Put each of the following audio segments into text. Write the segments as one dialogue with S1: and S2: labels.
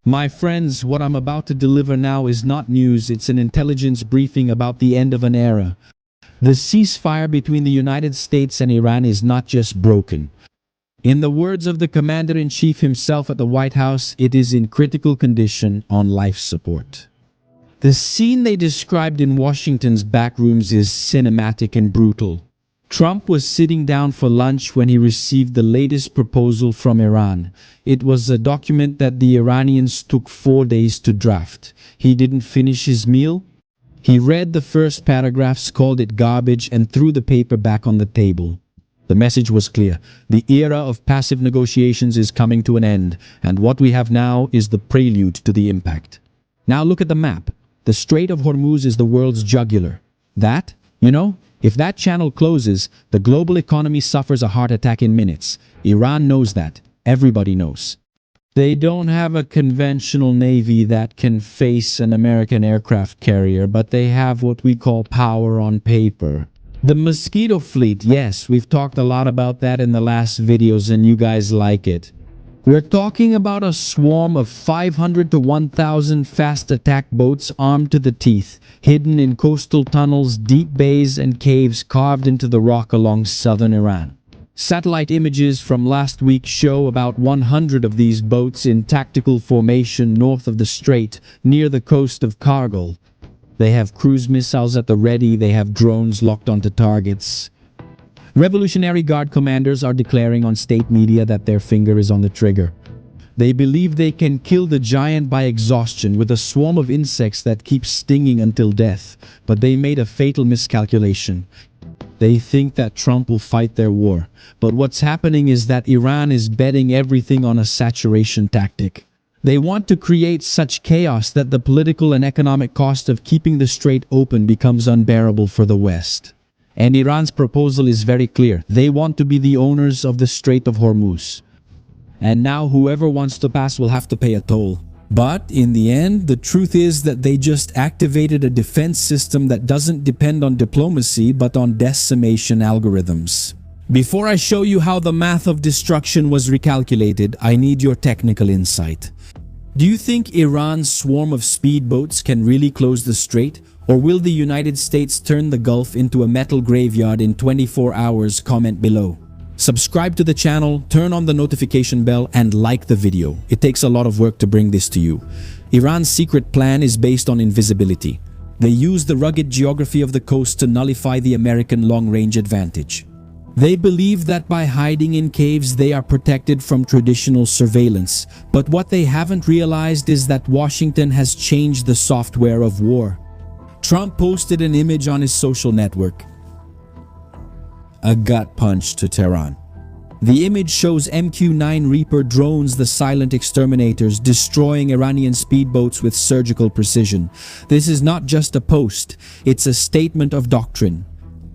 S1: My friends, what I'm about to deliver now is not news, it's an intelligence briefing about the end of an era. The ceasefire between the United States and Iran is not just broken. In the words of the Commander-in-Chief himself at the White House, it is in critical condition on life support. The scene they described in Washington's backrooms is cinematic and brutal. Trump was sitting down for lunch when he received the latest proposal from Iran. It was a document that the Iranians took 4 days to draft. He didn't finish his meal. He read the first paragraphs, called it garbage, and threw the paper back on the table. The message was clear. The era of passive negotiations is coming to an end, and what we have now is the prelude to the impact. Now look at the map. The Strait of Hormuz is the world's jugular. If that channel closes, the global economy suffers a heart attack in minutes. Iran knows that. Everybody knows. They don't have a conventional navy that can face an American aircraft carrier, but they have what we call power on paper. The Mosquito fleet, yes, we've talked a lot about that in the last videos and you guys like it. We're talking about a swarm of 500 to 1,000 fast attack boats armed to the teeth, hidden in coastal tunnels, deep bays and caves carved into the rock along southern Iran. Satellite images from last week show about 100 of these boats in tactical formation north of the Strait, near the coast of Kargil. They have cruise missiles at the ready, they have drones locked onto targets. Revolutionary Guard commanders are declaring on state media that their finger is on the trigger. They believe they can kill the giant by exhaustion with a swarm of insects that keeps stinging until death, but they made a fatal miscalculation. They think that Trump will fight their war, but what's happening is that Iran is betting everything on a saturation tactic. They want to create such chaos that the political and economic cost of keeping the strait open becomes unbearable for the West. And Iran's proposal is very clear. They want to be the owners of the Strait of Hormuz. And now whoever wants to pass will have to pay a toll. But in the end, the truth is that they just activated a defense system that doesn't depend on diplomacy but on decimation algorithms. Before I show you how the math of destruction was recalculated, I need your technical insight. Do you think Iran's swarm of speedboats can really close the strait? Or will the United States turn the Gulf into a metal graveyard in 24 hours? Comment below. Subscribe to the channel, turn on the notification bell, and like the video. It takes a lot of work to bring this to you. Iran's secret plan is based on invisibility. They use the rugged geography of the coast to nullify the American long-range advantage. They believe that by hiding in caves they are protected from traditional surveillance. But what they haven't realized is that Washington has changed the software of war. Trump posted an image on his social network. A gut punch to Tehran. The image shows MQ-9 Reaper drones, the silent exterminators, destroying Iranian speedboats with surgical precision. This is not just a post, it's a statement of doctrine.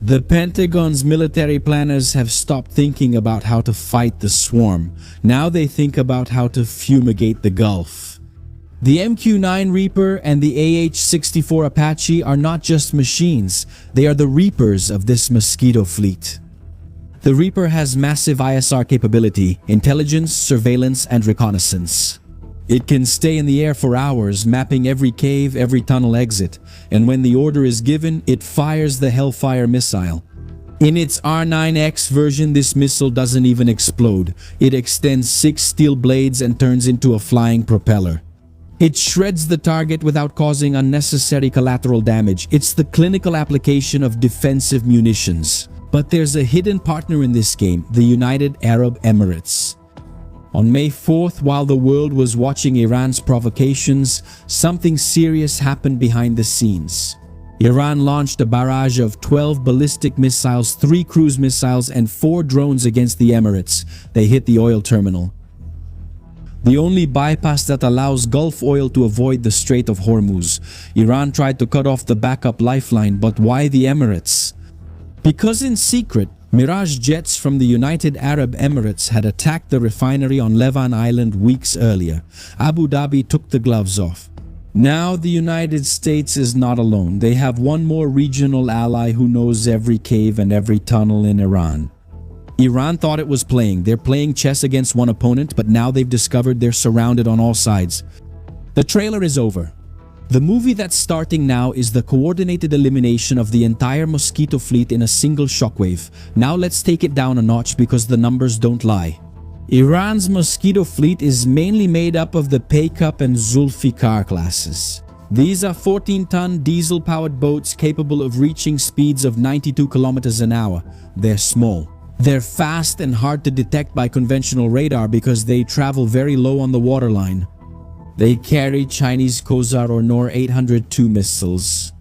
S1: The Pentagon's military planners have stopped thinking about how to fight the swarm. Now they think about how to fumigate the Gulf. The MQ-9 Reaper and the AH-64 Apache are not just machines, they are the Reapers of this Mosquito fleet. The Reaper has massive ISR capability, intelligence, surveillance, and reconnaissance. It can stay in the air for hours, mapping every cave, every tunnel exit, and when the order is given, it fires the Hellfire missile. In its R9X version, this missile doesn't even explode. It extends 6 steel blades and turns into a flying propeller. It shreds the target without causing unnecessary collateral damage. It's the clinical application of defensive munitions. But there's a hidden partner in this game, the United Arab Emirates. On May 4th, while the world was watching Iran's provocations, something serious happened behind the scenes. Iran launched a barrage of 12 ballistic missiles, 3 cruise missiles, and 4 drones against the Emirates. They hit the oil terminal, the only bypass that allows Gulf oil to avoid the Strait of Hormuz. Iran tried to cut off the backup lifeline, but why the Emirates? Because in secret, Mirage jets from the United Arab Emirates had attacked the refinery on Levan Island weeks earlier. Abu Dhabi took the gloves off. Now the United States is not alone. They have one more regional ally who knows every cave and every tunnel in Iran. Iran thought it was playing. They're playing chess against one opponent, but now they've discovered they're surrounded on all sides. The trailer is over. The movie that's starting now is the coordinated elimination of the entire Mosquito fleet in a single shockwave. Now let's take it down a notch because the numbers don't lie. Iran's Mosquito fleet is mainly made up of the Paycup and Zulfikar classes. These are 14-ton diesel-powered boats capable of reaching speeds of 92 kilometers an hour. They're small. They're fast and hard to detect by conventional radar because they travel very low on the waterline. They carry Chinese Khazar or Nor 802 missiles.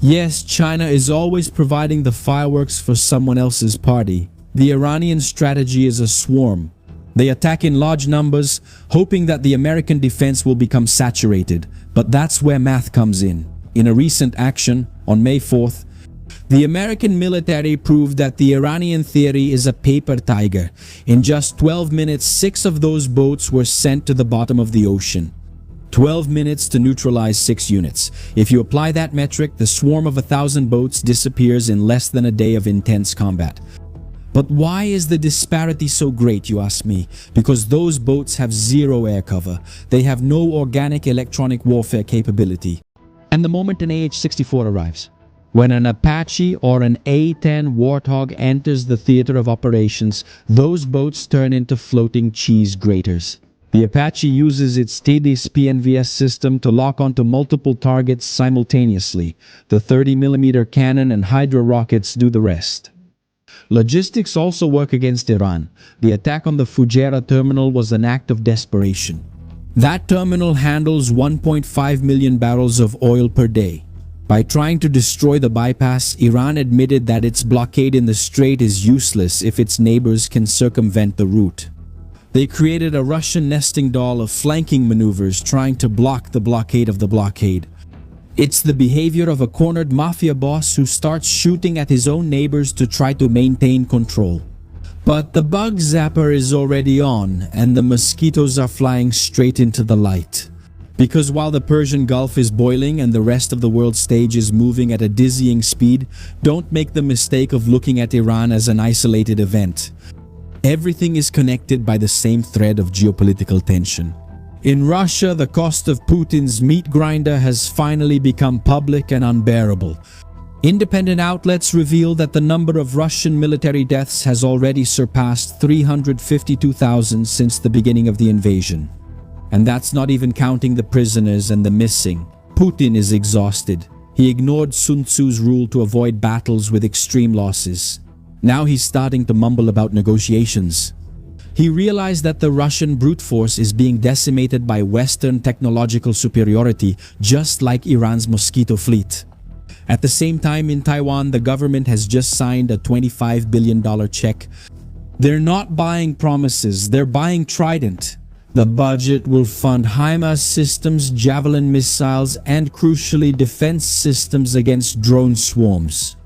S1: Yes, China is always providing the fireworks for someone else's party. The Iranian strategy is a swarm. They attack in large numbers, hoping that the American defense will become saturated. But that's where math comes in. In a recent action, on May 4th, the American military proved that the Iranian theory is a paper tiger. In just 12 minutes, 6 of those boats were sent to the bottom of the ocean. 12 minutes to neutralize 6 units. If you apply that metric, the swarm of 1,000 boats disappears in less than a day of intense combat. But why is the disparity so great, you ask me? Because those boats have zero air cover. They have no organic electronic warfare capability. And the moment an AH-64 arrives, when an Apache or an A-10 Warthog enters the theater of operations, those boats turn into floating cheese graters. The Apache uses its TDIS PNVS system to lock onto multiple targets simultaneously. The 30mm cannon and Hydra rockets do the rest. Logistics also work against Iran. The attack on the Fujairah terminal was an act of desperation. That terminal handles 1.5 million barrels of oil per day. By trying to destroy the bypass, Iran admitted that its blockade in the Strait is useless if its neighbors can circumvent the route. They created a Russian nesting doll of flanking maneuvers trying to block the blockade of the blockade. It's the behavior of a cornered mafia boss who starts shooting at his own neighbors to try to maintain control. But the bug zapper is already on, and the mosquitoes are flying straight into the light. Because while the Persian Gulf is boiling and the rest of the world stage is moving at a dizzying speed, don't make the mistake of looking at Iran as an isolated event. Everything is connected by the same thread of geopolitical tension. In Russia, the cost of Putin's meat grinder has finally become public and unbearable. Independent outlets reveal that the number of Russian military deaths has already surpassed 352,000 since the beginning of the invasion. And that's not even counting the prisoners and the missing. Putin is exhausted. He ignored Sun Tzu's rule to avoid battles with extreme losses. Now he's starting to mumble about negotiations. He realized that the Russian brute force is being decimated by Western technological superiority, just like Iran's Mosquito fleet. At the same time, in Taiwan, the government has just signed a $25 billion check. They're not buying promises, they're buying Trident. The budget will fund HIMARS systems, Javelin missiles, and crucially defense systems against drone swarms.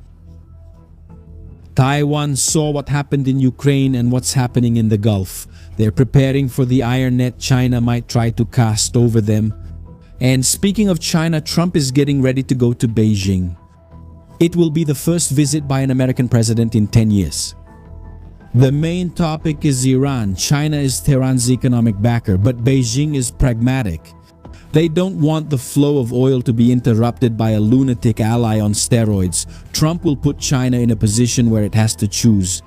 S1: Taiwan saw what happened in Ukraine and what's happening in the Gulf. They're preparing for the iron net China might try to cast over them. And speaking of China, Trump is getting ready to go to Beijing. It will be the first visit by an American president in 10 years. The main topic is Iran. China is Tehran's economic backer, but Beijing is pragmatic. They don't want the flow of oil to be interrupted by a lunatic ally on steroids. Trump will put China in a position where it has to choose.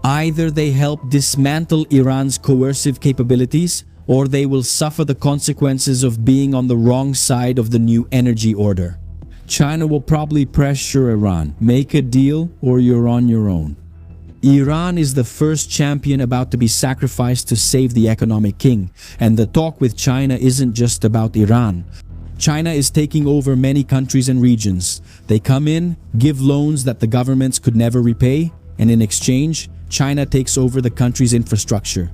S1: Either they help dismantle Iran's coercive capabilities, or they will suffer the consequences of being on the wrong side of the new energy order. China will probably pressure Iran. Make a deal or you're on your own. Iran is the first champion about to be sacrificed to save the economic king. And the talk with China isn't just about Iran. China is taking over many countries and regions. They come in, give loans that the governments could never repay, and in exchange, China takes over the country's infrastructure.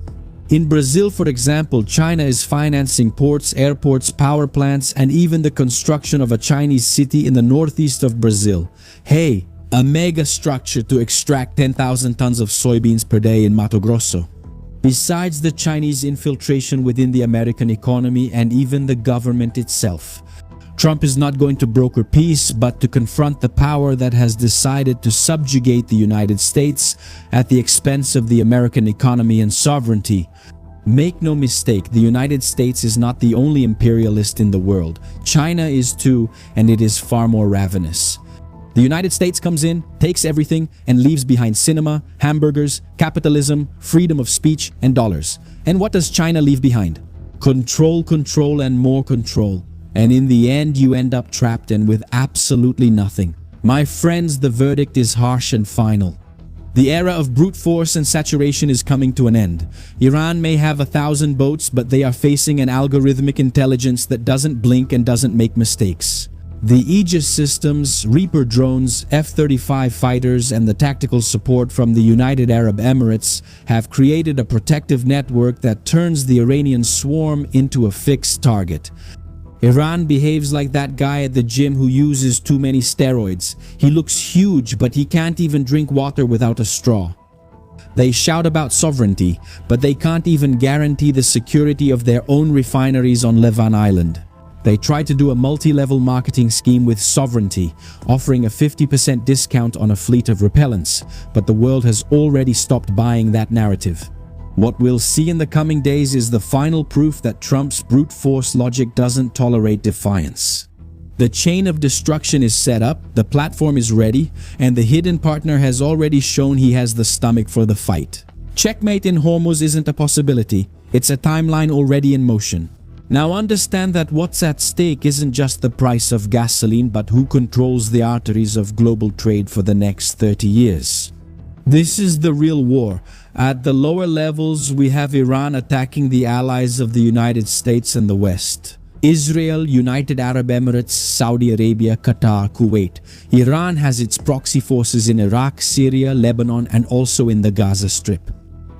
S1: In Brazil, for example, China is financing ports, airports, power plants, and even the construction of a Chinese city in the northeast of Brazil. Hey, a mega structure to extract 10,000 tons of soybeans per day in Mato Grosso. Besides the Chinese infiltration within the American economy and even the government itself, Trump is not going to broker peace, but to confront the power that has decided to subjugate the United States at the expense of the American economy and sovereignty. Make no mistake, the United States is not the only imperialist in the world. China is too, and it is far more ravenous. The United States comes in, takes everything, and leaves behind cinema, hamburgers, capitalism, freedom of speech, and dollars. And what does China leave behind? Control, control, and more control. And in the end, you end up trapped and with absolutely nothing. My friends, the verdict is harsh and final. The era of brute force and saturation is coming to an end. Iran may have 1,000 boats, but they are facing an algorithmic intelligence that doesn't blink and doesn't make mistakes. The Aegis systems, Reaper drones, F-35 fighters, and the tactical support from the United Arab Emirates have created a protective network that turns the Iranian swarm into a fixed target. Iran behaves like that guy at the gym who uses too many steroids. He looks huge, but he can't even drink water without a straw. They shout about sovereignty, but they can't even guarantee the security of their own refineries on Levan Island. They try to do a multi-level marketing scheme with sovereignty, offering a 50% discount on a fleet of repellents, but the world has already stopped buying that narrative. What we'll see in the coming days is the final proof that Trump's brute force logic doesn't tolerate defiance. The chain of destruction is set up, the platform is ready, and the hidden partner has already shown he has the stomach for the fight. Checkmate in Hormuz isn't a possibility, it's a timeline already in motion. Now understand that what's at stake isn't just the price of gasoline, but who controls the arteries of global trade for the next 30 years. This is the real war. At the lower levels, we have Iran attacking the allies of the United States and the West. Israel, United Arab Emirates, Saudi Arabia, Qatar, Kuwait. Iran has its proxy forces in Iraq, Syria, Lebanon, and also in the Gaza Strip.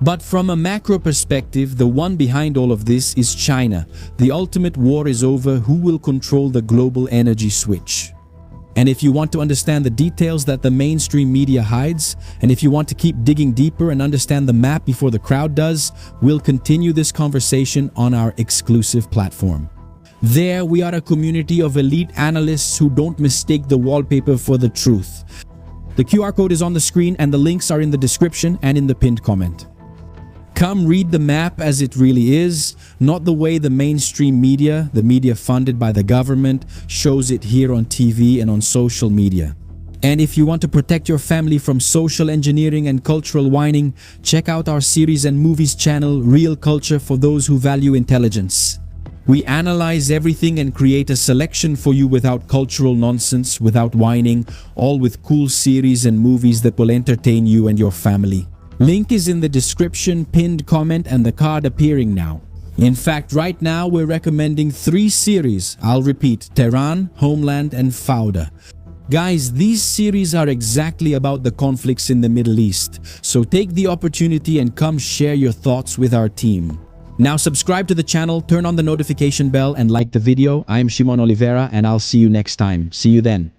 S1: But from a macro perspective, the one behind all of this is China. The ultimate war is over. Who will control the global energy switch? And if you want to understand the details that the mainstream media hides, and if you want to keep digging deeper and understand the map before the crowd does, we'll continue this conversation on our exclusive platform. There, we are a community of elite analysts who don't mistake the wallpaper for the truth. The QR code is on the screen and the links are in the description and in the pinned comment. Come read the map as it really is, not the way the mainstream media, the media funded by the government, shows it here on TV and on social media. And if you want to protect your family from social engineering and cultural whining, check out our series and movies channel, Real Culture, for those who value intelligence. We analyze everything and create a selection for you without cultural nonsense, without whining, all with cool series and movies that will entertain you and your family. Link is in the description, pinned comment, and the card appearing now. In fact, right now we're recommending 3 series. I'll repeat: Tehran, Homeland, and Fauda. Guys, these series are exactly about the conflicts in the Middle East, so take the opportunity and come share your thoughts with our team. Now subscribe to the channel, turn on the notification bell, and like the video. I'm Shimon Oliveira, and I'll see you next time. See you then.